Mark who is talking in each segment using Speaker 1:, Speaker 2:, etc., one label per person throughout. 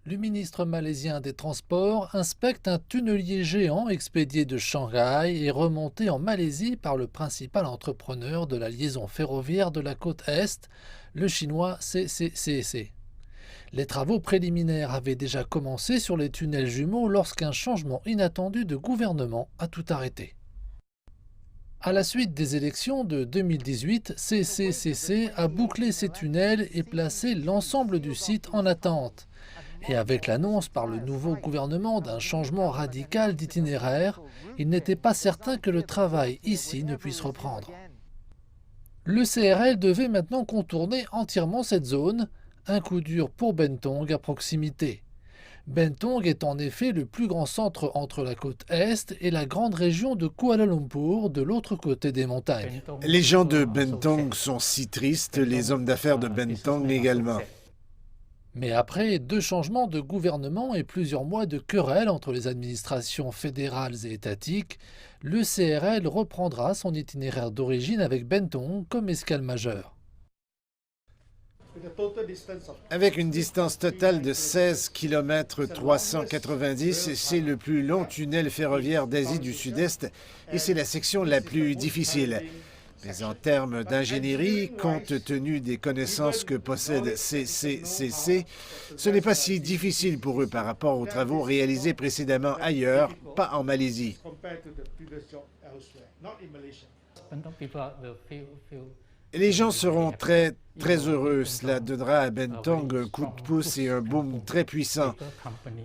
Speaker 1: Le ministre malaisien des Transports inspecte un tunnelier géant expédié de Shanghai et remonté en Malaisie par le principal entrepreneur de la liaison ferroviaire de la côte Est, le chinois CCCC. Les travaux préliminaires avaient déjà commencé sur les tunnels jumeaux lorsqu'un changement inattendu de gouvernement a tout arrêté. À la suite des élections de 2018, CCCC a bouclé ses tunnels et placé l'ensemble du site en attente. Et avec l'annonce par le nouveau gouvernement d'un changement radical d'itinéraire, il n'était pas certain que le travail ici ne puisse reprendre. Le CRL devait maintenant contourner entièrement cette zone, un coup dur pour Bentong à proximité. Bentong est en effet le plus grand centre entre la côte Est et la grande région de Kuala Lumpur de l'autre côté des montagnes.
Speaker 2: Les gens de Bentong sont si tristes, les hommes d'affaires de Bentong également.
Speaker 1: Mais après 2 changements de gouvernement et plusieurs mois de querelles entre les administrations fédérales et étatiques, le CRL reprendra son itinéraire d'origine avec Bentong comme escale majeure.
Speaker 2: Avec une distance totale de 16 km 390, c'est le plus long tunnel ferroviaire d'Asie du Sud-Est et c'est la section la plus difficile. Mais en termes d'ingénierie, compte tenu des connaissances que possède CCCC, ce n'est pas si difficile pour eux par rapport aux travaux réalisés précédemment ailleurs, pas en Malaisie. Les gens seront très heureux. Cela donnera à Bentong un coup de pouce et un boom très puissant.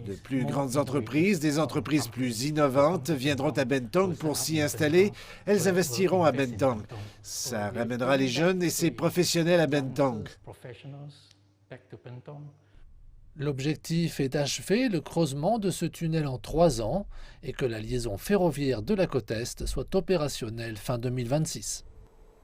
Speaker 2: De plus grandes entreprises, des entreprises plus innovantes viendront à Bentong pour s'y installer. Elles investiront à Bentong. Ça ramènera les jeunes et ces professionnels à Bentong.
Speaker 1: L'objectif est d'achever le creusement de ce tunnel en 3 ans et que la liaison ferroviaire de la côte Est soit opérationnelle fin 2026.